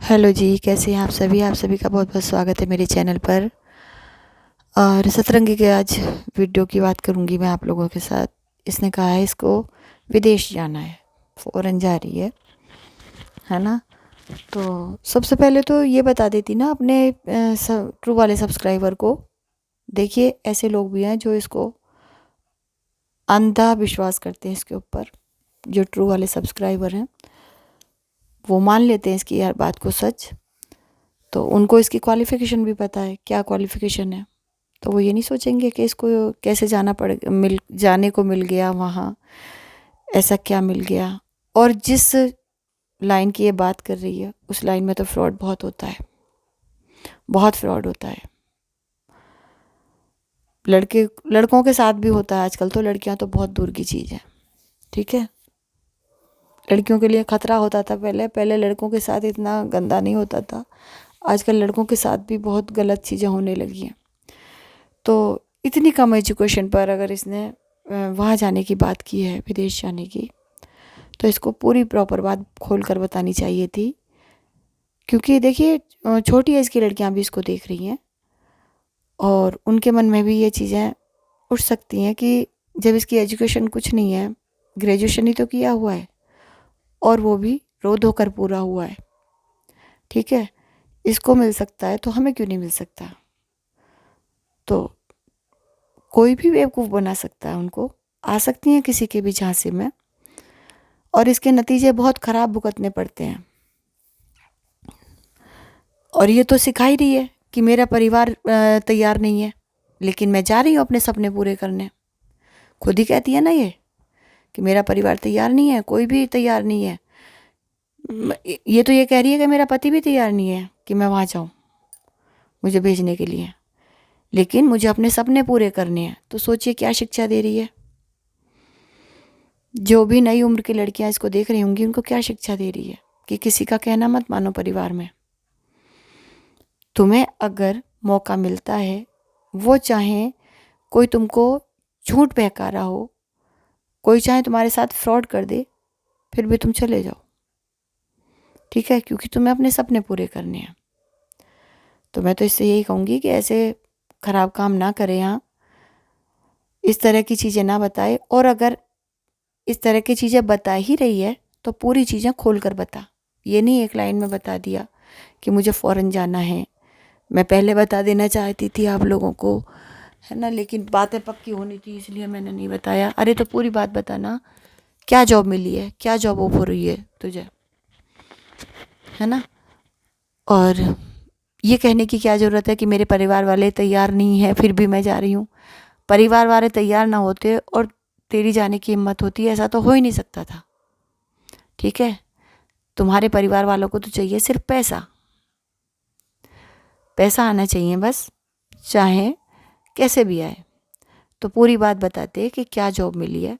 Hello जी, कैसे हैं आप सभी? आप सभी का बहुत-बहुत स्वागत है मेरे चैनल पर। और सतरंगी के आज वीडियो की बात करूँगी मैं आप लोगों के साथ। इसने कहा है इसको विदेश जाना है, फ़ॉरेन जा रही है ना? तो सबसे पहले तो ये बता देती ना अपने ट्रू वाले सब्सक्राइबर को, देखिए ऐसे लोग भी हैं जो इसको अंधा विश्वास करते हैं इसके ऊपर। जो ट्रू वाले सब्सक्राइबर हैं, वो मान लेते हैं इसकी हर बात को सच। तो उनको इसकी क्वालिफ़िकेशन भी पता है, क्या क्वालिफ़िकेशन है। तो वो ये नहीं सोचेंगे कि इसको कैसे जाने को मिल गया वहाँ, ऐसा क्या मिल गया। और जिस लाइन की ये बात कर रही है, उस लाइन में तो फ्रॉड बहुत होता है, बहुत फ्रॉड होता है। लड़कों के साथ भी होता है आजकल, तो लड़कियां तो बहुत दूर की चीज़ है। ठीक है, लड़कियों के लिए खतरा होता था पहले पहले लड़कों के साथ इतना गंदा नहीं होता था। आजकल लड़कों के साथ भी बहुत गलत चीज़ें होने लगी हैं। तो इतनी कम एजुकेशन पर अगर इसने वहाँ जाने की बात की है, विदेश जाने की, तो इसको पूरी प्रॉपर बात खोल कर बतानी चाहिए थी। क्योंकि देखिए छोटी एज की लड़कियां भी इसको देख रही हैं और उनके मन में भी ये चीज़ें उठ सकती हैं कि जब इसकी एजुकेशन कुछ नहीं है, ग्रेजुएशन ही तो किया हुआ है और वो भी रो धो कर पूरा हुआ है। ठीक है, इसको मिल सकता है तो हमें क्यों नहीं मिल सकता? तो कोई भी बेवकूफ़ बना सकता है उनको, आ सकती हैं किसी के भी झांसे में, और इसके नतीजे बहुत ख़राब भुगतने पड़ते हैं। और ये तो सिखा ही रही है कि मेरा परिवार तैयार नहीं है, लेकिन मैं जा रही हूँ अपने सपने पूरे करने। खुद ही कहती है ना ये कि मेरा परिवार तैयार नहीं है, कोई भी तैयार नहीं है। ये तो ये कह रही है कि मेरा पति भी तैयार नहीं है कि मैं वहाँ जाऊँ मुझे भेजने के लिए, लेकिन मुझे अपने सपने पूरे करने हैं। तो सोचिए क्या शिक्षा दे रही है। जो भी नई उम्र की लड़कियां इसको देख रही होंगी, उनको क्या शिक्षा दे रही है कि किसी का कहना मत मानो परिवार में। तुम्हें अगर मौका मिलता है, वो चाहे कोई तुमको झूठ बहका रहा हो, कोई चाहे तुम्हारे साथ फ्रॉड कर दे, फिर भी तुम चले जाओ। ठीक है, क्योंकि तुम्हें अपने सपने पूरे करने हैं। तो मैं तो इससे यही कहूँगी कि ऐसे ख़राब काम ना करें, यहाँ इस तरह की चीज़ें ना बताए। और अगर इस तरह की चीज़ें बता ही रही है तो पूरी चीज़ें खोल कर बता। ये नहीं एक लाइन में बता दिया कि मुझे फ़ॉरेन जाना है। मैं पहले बता देना चाहती थी आप लोगों को, है ना, लेकिन बातें पक्की होनी थी इसलिए मैंने नहीं बताया। अरे तो पूरी बात बताना, क्या जॉब मिली है, क्या जॉब ऑफर हुई है तुझे, है ना। और ये कहने की क्या ज़रूरत है कि मेरे परिवार वाले तैयार नहीं है फिर भी मैं जा रही हूँ। परिवार वाले तैयार ना होते और तेरी जाने की हिम्मत होती, ऐसा तो हो ही नहीं सकता था। ठीक है, तुम्हारे परिवार वालों को तो चाहिए सिर्फ पैसा, पैसा आना चाहिए बस, चाहे कैसे भी आए। तो पूरी बात बताते कि क्या जॉब मिली है।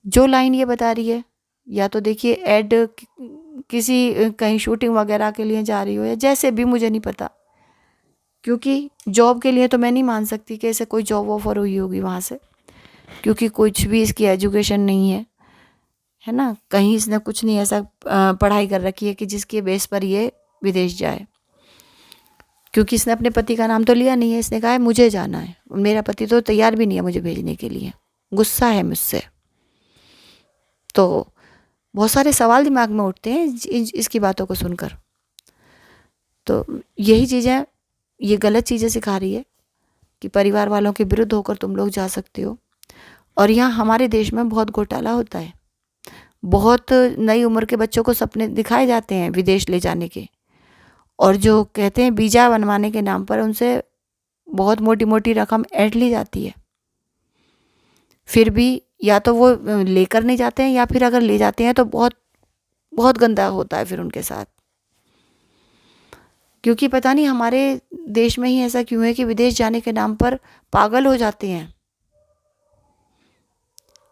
जो लाइन ये बता रही है, या तो देखिए ऐड किसी कहीं शूटिंग वगैरह के लिए जा रही हो, या जैसे भी, मुझे नहीं पता, क्योंकि जॉब के लिए तो मैं नहीं मान सकती कि ऐसे कोई जॉब ऑफर हुई होगी वहाँ से, क्योंकि कुछ भी इसकी एजुकेशन नहीं है ना। कहीं इसने कुछ नहीं ऐसा पढ़ाई कर रखी है कि जिसके बेस पर ये विदेश जाए। क्योंकि इसने अपने पति का नाम तो लिया नहीं है, इसने कहा है मुझे जाना है, मेरा पति तो तैयार भी नहीं है मुझे भेजने के लिए, गुस्सा है मुझसे। तो बहुत सारे सवाल दिमाग में उठते हैं इसकी बातों को सुनकर। तो यही चीज़ें, ये गलत चीज़ें सिखा रही है कि परिवार वालों के विरुद्ध होकर तुम लोग जा सकते हो। और यहाँ हमारे देश में बहुत घोटाला होता है, बहुत नई उम्र के बच्चों को सपने दिखाए जाते हैं विदेश ले जाने के, और जो कहते हैं वीज़ा बनवाने के नाम पर उनसे बहुत मोटी मोटी रकम ऐंठ ली जाती है। फिर भी या तो वो लेकर नहीं जाते हैं, या फिर अगर ले जाते हैं तो बहुत बहुत गंदा होता है फिर उनके साथ। क्योंकि पता नहीं हमारे देश में ही ऐसा क्यों है कि विदेश जाने के नाम पर पागल हो जाते हैं।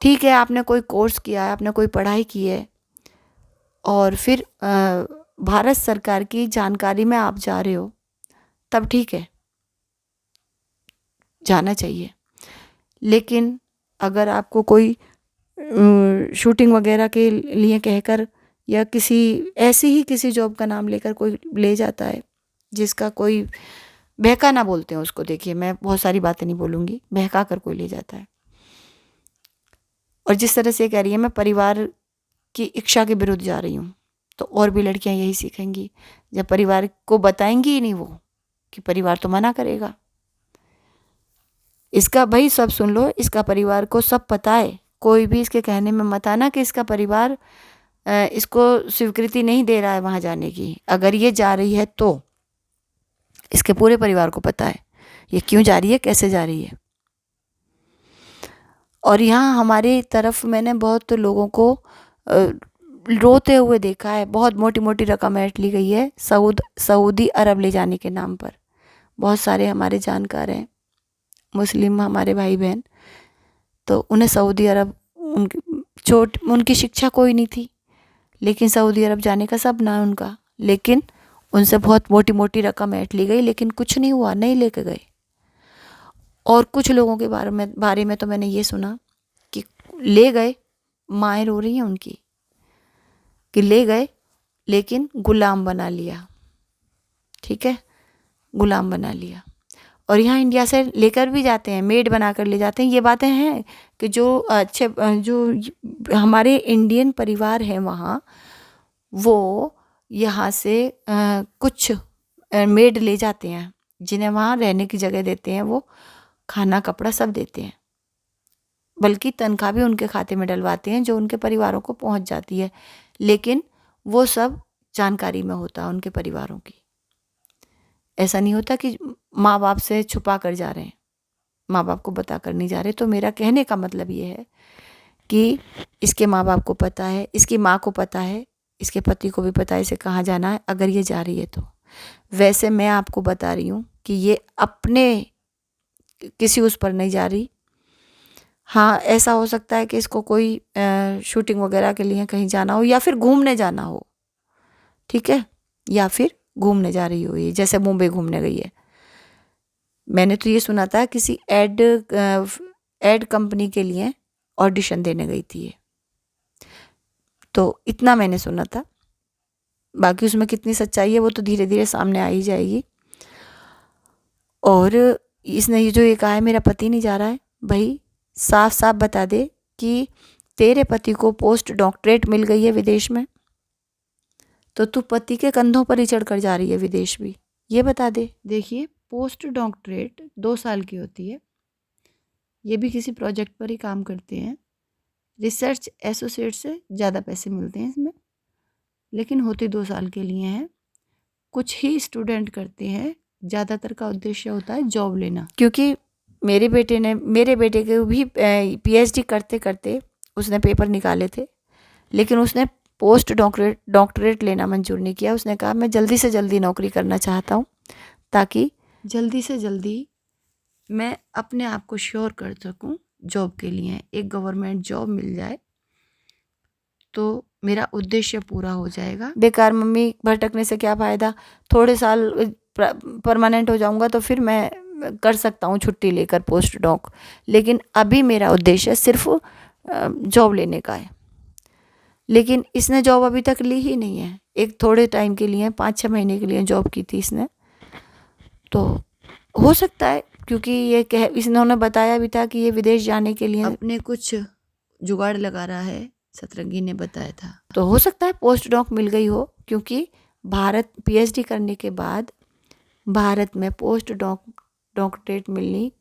ठीक है, आपने कोई कोर्स किया है, आपने कोई पढ़ाई की है, और फिर भारत सरकार की जानकारी में आप जा रहे हो, तब ठीक है, जाना चाहिए। लेकिन अगर आपको कोई शूटिंग वगैरह के लिए कहकर या किसी ऐसे ही किसी जॉब का नाम लेकर कोई ले जाता है जिसका कोई बहकाना बोलते हैं उसको। देखिए, मैं बहुत सारी बातें नहीं बोलूँगी, बहका कर कोई ले जाता है। और जिस तरह से कह रही है मैं परिवार की इच्छा के विरुद्ध जा रही हूँ, तो और भी लड़कियां यही सीखेंगी। जब परिवार को बताएंगी ही नहीं वो, कि परिवार तो मना करेगा। इसका भाई सब सुन लो, इसका परिवार को सब पता है। कोई भी इसके कहने में मत आना कि इसका परिवार इसको स्वीकृति नहीं दे रहा है वहाँ जाने की। अगर ये जा रही है तो इसके पूरे परिवार को पता है ये क्यों जा रही है, कैसे जा रही है। और यहाँ हमारी तरफ मैंने बहुत लोगों को रोते हुए देखा है। बहुत मोटी मोटी रकम ऐंठ ली गई है सऊदी अरब ले जाने के नाम पर। बहुत सारे हमारे जानकार हैं मुस्लिम हमारे भाई बहन, तो उन्हें सऊदी अरब उनकी शिक्षा कोई नहीं थी, लेकिन सऊदी अरब जाने का सपना है उनका। लेकिन उनसे बहुत मोटी मोटी रकम ऐंठ ली गई, लेकिन कुछ नहीं हुआ, नहीं लेके गए। और कुछ लोगों के बारे में तो मैंने ये सुना कि ले गए, माएँ रो रही हैं उनकी, कि ले गए लेकिन गुलाम बना लिया। ठीक है, गुलाम बना लिया। और यहाँ इंडिया से लेकर भी जाते हैं, मेड बना कर ले जाते हैं। ये बातें हैं कि जो अच्छे जो हमारे इंडियन परिवार हैं वहाँ, वो यहाँ से कुछ मेड ले जाते हैं जिन्हें वहाँ रहने की जगह देते हैं, वो खाना कपड़ा सब देते हैं, बल्कि तनख्वाह भी उनके खाते में डलवाते हैं जो उनके परिवारों को पहुँच जाती है। लेकिन वो सब जानकारी में होता है उनके परिवारों की। ऐसा नहीं होता कि माँ बाप से छुपा कर जा रहे हैं, माँ बाप को बता कर नहीं जा रहे। तो मेरा कहने का मतलब ये है कि इसके माँ बाप को पता है, इसकी माँ को पता है, इसके पति को भी पता है इसे कहाँ जाना है अगर ये जा रही है तो। वैसे मैं आपको बता रही हूँ कि ये अपने किसी उस पर नहीं जा रही। हाँ, ऐसा हो सकता है कि इसको कोई शूटिंग वगैरह के लिए कहीं जाना हो, या फिर घूमने जाना हो। ठीक है, या फिर घूमने जा रही हो, ये जैसे मुंबई घूमने गई है। मैंने तो ये सुना था किसी एड कंपनी के लिए ऑडिशन देने गई थी ये, तो इतना मैंने सुना था। बाकी उसमें कितनी सच्चाई है वो तो धीरे धीरे सामने आ ही जाएगी। और इसने ये जो ये कहा है मेरा पति नहीं जा रहा है, भाई साफ साफ बता दे कि तेरे पति को पोस्ट डॉक्टरेट मिल गई है विदेश में, तो तू पति के कंधों पर ही चढ़कर जा रही है विदेश भी, ये बता दे। देखिए, पोस्ट डॉक्टरेट 2 साल की होती है, ये भी किसी प्रोजेक्ट पर ही काम करते हैं। रिसर्च एसोसिएट से ज़्यादा पैसे मिलते हैं इसमें, लेकिन होती 2 साल के लिए हैं। कुछ ही स्टूडेंट करते हैं, ज़्यादातर का उद्देश्य होता है जॉब लेना। क्योंकि मेरे बेटे के भी पीएचडी करते करते उसने पेपर निकाले थे, लेकिन उसने पोस्ट डॉक्टरेट लेना मंजूर नहीं किया। उसने कहा मैं जल्दी से जल्दी नौकरी करना चाहता हूँ, ताकि जल्दी से जल्दी मैं अपने आप को श्योर कर सकूँ जॉब के लिए, एक गवर्नमेंट जॉब मिल जाए तो मेरा उद्देश्य पूरा हो जाएगा। बेकार मम्मी भटकने से क्या फ़ायदा, थोड़े साल परमानेंट हो जाऊंगा तो फिर मैं कर सकता हूँ छुट्टी लेकर पोस्ट डॉक, लेकिन अभी मेरा उद्देश्य सिर्फ जॉब लेने का है। लेकिन इसने जॉब अभी तक ली ही नहीं है। एक थोड़े टाइम के लिए 5-6 महीने के लिए जॉब की थी इसने। तो हो सकता है, क्योंकि इन्होंने बताया भी था कि ये विदेश जाने के लिए अपने कुछ जुगाड़ लगा रहा है, सतरंगी ने बताया था। तो हो सकता है पोस्ट डॉक मिल गई हो, क्योंकि भारत पीएचडी करने के बाद भारत में पोस्ट डॉक्टरेट मिलनी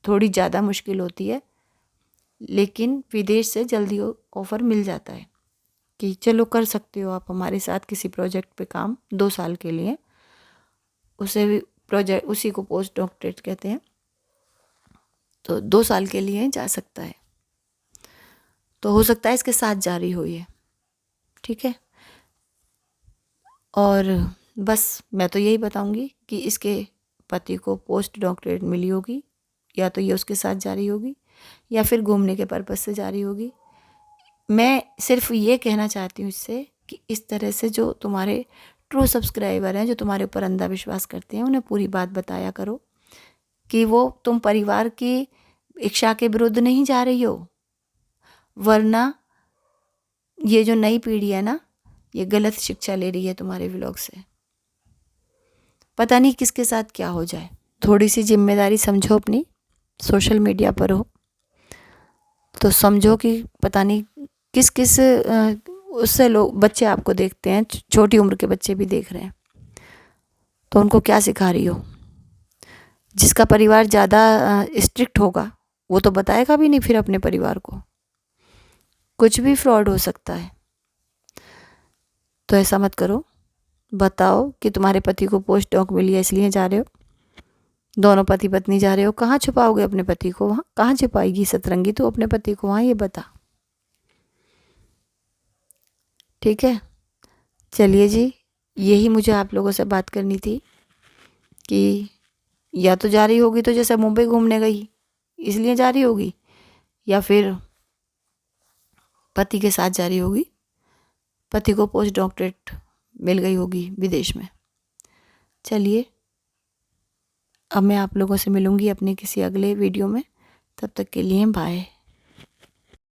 थोड़ी ज़्यादा मुश्किल होती है, लेकिन विदेश से जल्दी ऑफ़र मिल जाता है कि चलो कर सकते हो आप हमारे साथ किसी प्रोजेक्ट पे काम 2 साल के लिए। उसे भी प्रोजेक्ट, उसी को पोस्ट डॉक्टरेट कहते हैं। तो 2 साल के लिए जा सकता है, तो हो सकता है इसके साथ जारी हो ये। ठीक है, और बस मैं तो यही बताऊंगी कि इसके पति को पोस्ट डॉक्टरेट मिली होगी, या तो ये उसके साथ जारी होगी या फिर घूमने के पर्पज़ से जारी होगी। मैं सिर्फ ये कहना चाहती हूँ इससे कि इस तरह से जो तुम्हारे ट्रू सब्सक्राइबर हैं, जो तुम्हारे ऊपर अंधा विश्वास करते हैं, उन्हें पूरी बात बताया करो कि वो तुम परिवार की इच्छा के विरुद्ध नहीं जा रही हो। वरना ये जो नई पीढ़ी है ना, ये गलत शिक्षा ले रही है तुम्हारे व्लॉग से। पता नहीं किसके साथ क्या हो जाए। थोड़ी सी जिम्मेदारी समझो अपनी। सोशल मीडिया पर हो तो समझो कि पता नहीं किस किस उससे लोग बच्चे आपको देखते हैं, छोटी उम्र के बच्चे भी देख रहे हैं, तो उनको क्या सिखा रही हो। जिसका परिवार ज़्यादा स्ट्रिक्ट होगा वो तो बताएगा भी नहीं फिर अपने परिवार को। कुछ भी फ्रॉड हो सकता है, तो ऐसा मत करो। बताओ कि तुम्हारे पति को पोस्ट डॉक मिली है इसलिए जा रहे हो। दोनों पति पत्नी जा रहे हो, कहाँ छुपाओगे अपने पति को? वहाँ कहाँ छुपाएगी सतरंगी तो अपने पति को? वहाँ ये बता। ठीक है, चलिए जी, यही मुझे आप लोगों से बात करनी थी कि या तो जा रही होगी तो जैसे मुंबई घूमने गई इसलिए जा रही होगी, या फिर पति के साथ जा रही होगी, पति को पोस्ट डॉक्टरेट मिल गई होगी विदेश में। चलिए, अब मैं आप लोगों से मिलूंगी अपने किसी अगले वीडियो में। तब तक के लिए बाय।